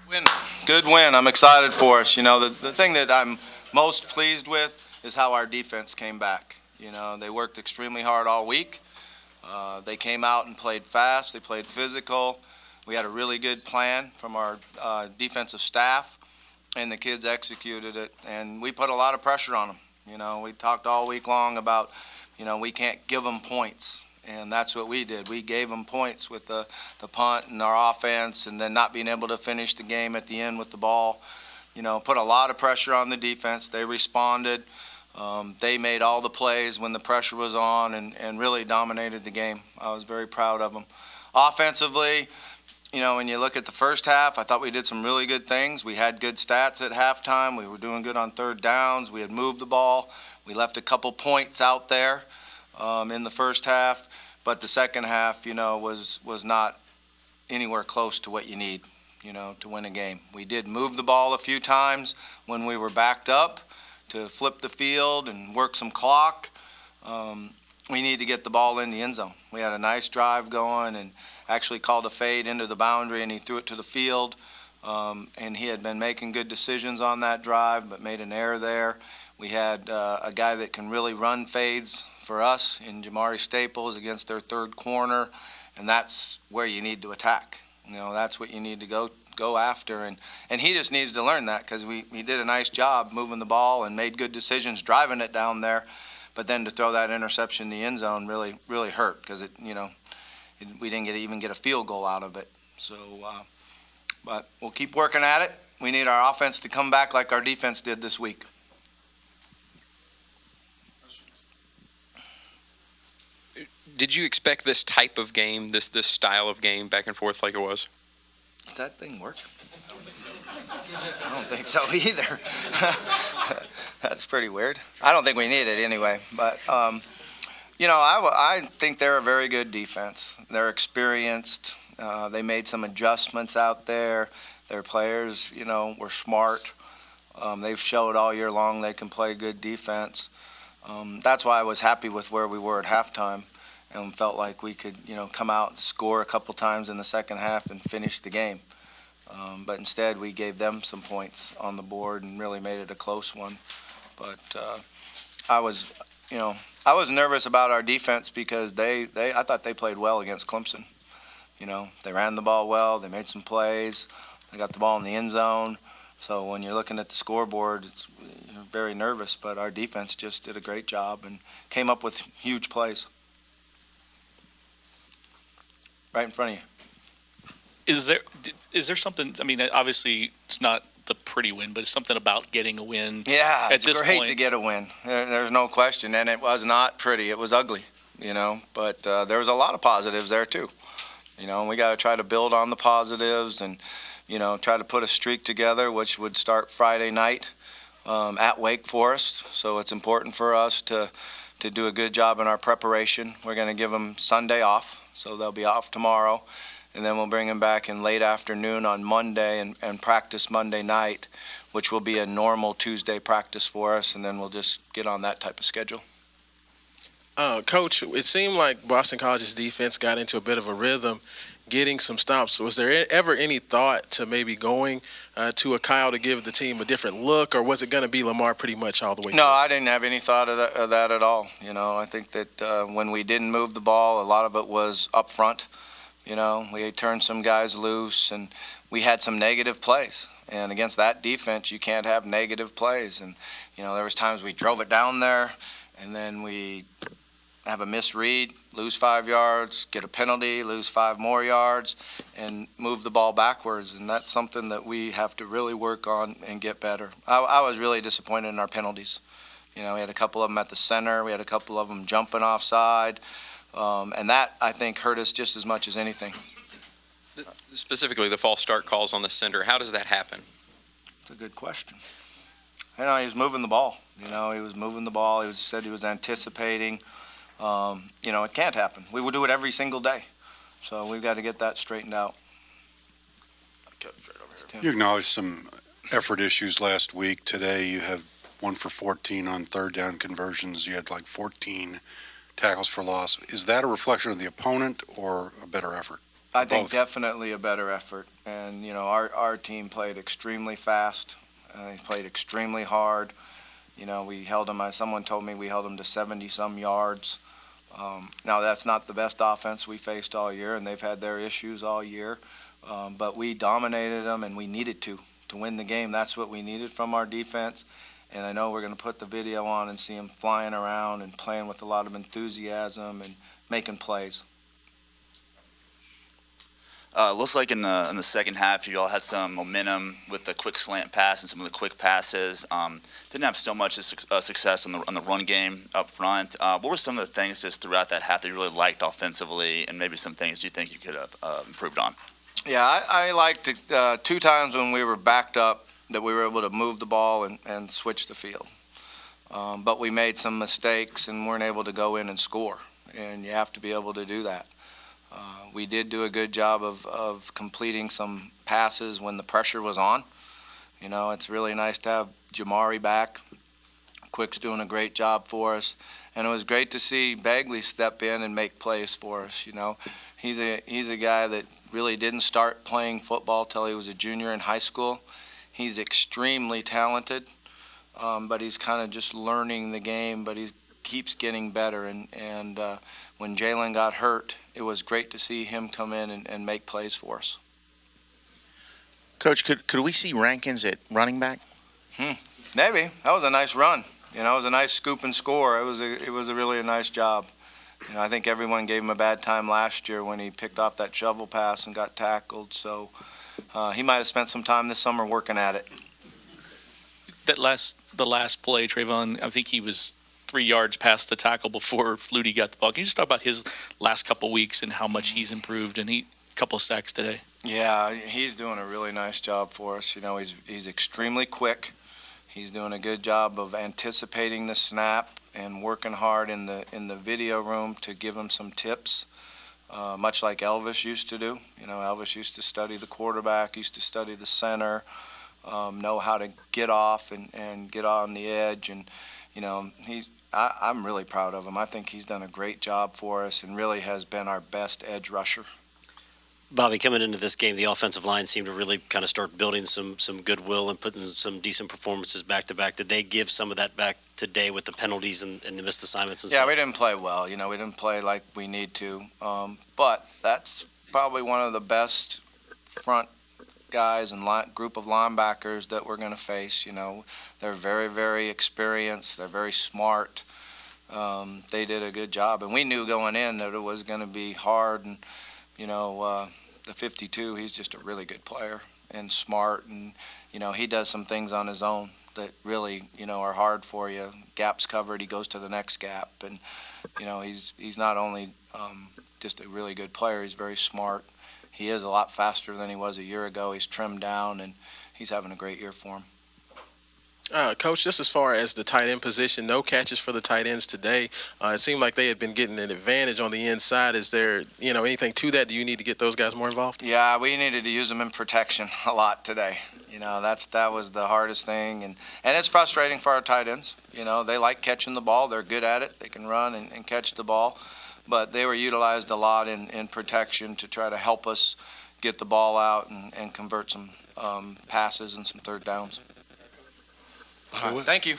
Win. Good win. I'm excited for us. The thing that I'm most pleased with is how our defense came back. They worked extremely hard all week. They came out and played fast. They played physical. We had a really good plan from our defensive staff, and the kids executed it. And we put a lot of pressure on them. We talked all week long about, we can't give them points. And that's what we did. We gave them points with the punt and our offense, and then not being able to finish the game at the end with the ball. Put a lot of pressure on the defense. They responded. They made all the plays when the pressure was on and really dominated the game. I was very proud of them. Offensively, when you look at the first half, I thought we did some really good things. We had good stats at halftime. We were doing good on third downs. We had moved the ball. We left a couple points out there in the first half, but the second half, was not anywhere close to what you need, to win a game. We did move the ball a few times when we were backed up to flip the field and work some clock. We need to get the ball in the end zone. We had a nice drive going and actually called a fade into the boundary, and he threw it to the field. And he had been making good decisions on that drive, but made an error there. We had a guy that can really run fades for us in Jamari Staples against their third corner, and that's where you need to attack. That's what you need to go after, and he just needs to learn that, because he did a nice job moving the ball and made good decisions driving it down there, but then to throw that interception in the end zone really hurt, because we didn't even get a field goal out of it. So, but we'll keep working at it. We need our offense to come back like our defense did this week. Did you expect this type of game, this style of game, back and forth like it was? Does that thing work? I don't think so either. That's pretty weird. I don't think we need it anyway. But, I think they're a very good defense. They're experienced. They made some adjustments out there. Their players, were smart. They've showed all year long they can play good defense. That's why I was happy with where we were at halftime, and felt like we could, come out and score a couple times in the second half and finish the game. But instead, we gave them some points on the board and really made it a close one. But I was nervous about our defense, because I thought they played well against Clemson. They ran the ball well. They made some plays. They got the ball in the end zone. So when you're looking at the scoreboard, you're very nervous. But our defense just did a great job and came up with huge plays. Right in front of you. Is there something? I mean, obviously it's not the pretty win, but it's something about getting a win. Yeah, at this great point to get a win. There's no question, and it was not pretty. It was ugly, But there was a lot of positives there too. We got to try to build on the positives, and try to put a streak together, which would start Friday night at Wake Forest. So it's important for us to do a good job in our preparation. We're going to give them Sunday off, so they'll be off tomorrow. And then we'll bring them back in late afternoon on Monday and practice Monday night, which will be a normal Tuesday practice for us, and then we'll just get on that type of schedule. Coach, it seemed like Boston College's defense got into a bit of a rhythm, getting some stops. Was there ever any thought to maybe going to a Kyle to give the team a different look, or was it going to be Lamar pretty much all the way through? No, I didn't have any thought of that at all. I think that when we didn't move the ball, a lot of it was up front. We turned some guys loose, and we had some negative plays. And against that defense, you can't have negative plays. And, there was times we drove it down there, and then we have a misread, lose 5 yards, get a penalty, lose 5 more yards, and move the ball backwards. And that's something that we have to really work on and get better. I was really disappointed in our penalties. We had a couple of them at the center. We had a couple of them jumping offside. And that, I think, hurt us just as much as anything. Specifically, the false start calls on the center. How does that happen? That's a good question. He was moving the ball. He was moving the ball. He said he was anticipating. It can't happen. We would do it every single day. So we've got to get that straightened out. You acknowledged some effort issues last week. Today you have 1 for 14 on third down conversions. You had like 14 tackles for loss. Is that a reflection of the opponent or a better effort? I think Both. definitely a better effort. And, our team played extremely fast. They played extremely hard. We held them, someone told me we held them to 70-some yards. Now, that's not the best offense we faced all year, and they've had their issues all year. But we dominated them, and we needed to win the game. That's what we needed from our defense. And I know we're going to put the video on and see them flying around and playing with a lot of enthusiasm and making plays. Looks like in the second half, you all had some momentum with the quick slant pass and some of the quick passes. Didn't have so much success on the run game up front. What were some of the things just throughout that half that you really liked offensively, and maybe some things you think you could have improved on? Yeah, I liked it, 2 times when we were backed up that we were able to move the ball and switch the field. But we made some mistakes and weren't able to go in and score, and you have to be able to do that. We did do a good job of completing some passes when the pressure was on. It's really nice to have Jamari back. Quick's doing a great job for us. And it was great to see Bagley step in and make plays for us. He's a guy that really didn't start playing football till he was a junior in high school. He's extremely talented, but he's kind of just learning the game, but he keeps getting better. And when Jalen got hurt, it was great to see him come in and make plays for us. Coach, could we see Rankins at running back? Maybe. That was a nice run. It was a nice scoop and score. It was a really nice job. I think everyone gave him a bad time last year when he picked off that shovel pass and got tackled. So he might have spent some time this summer working at it. The last play, Trayvon, I think he was 3 yards past the tackle before Flutie got the ball. Can you just talk about his last couple weeks and how much he's improved? And a couple of sacks today. Yeah, he's doing a really nice job for us. He's extremely quick. He's doing a good job of anticipating the snap and working hard in the video room to give him some tips, much like Elvis used to do. Elvis used to study the quarterback, used to study the center, know how to get off and get on the edge. And, I'm really proud of him. I think he's done a great job for us and really has been our best edge rusher. Bobby, coming into this game, the offensive line seemed to really kind of start building some goodwill and putting some decent performances back to back. Did they give some of that back today with the penalties and the missed assignments and stuff? Yeah, we didn't play well. We didn't play like we need to. But that's probably one of the best front guys and group of linebackers that we're going to face. They're very, very experienced. They're very smart. They did a good job. And we knew going in that it was going to be hard. And, the 52, he's just a really good player and smart. And, he does some things on his own that really, are hard for you. Gaps covered, he goes to the next gap. And, he's not only just a really good player, he's very smart. He is a lot faster than he was a year ago. He's trimmed down, and he's having a great year for him. Coach, just as far as the tight end position, no catches for the tight ends today. It seemed like they had been getting an advantage on the inside. Is there, anything to that? Do you need to get those guys more involved? Yeah, we needed to use them in protection a lot today. That was the hardest thing, and it's frustrating for our tight ends. They like catching the ball. They're good at it. They can run and catch the ball, but they were utilized a lot in protection to try to help us get the ball out and convert some passes and some third downs. Thank you.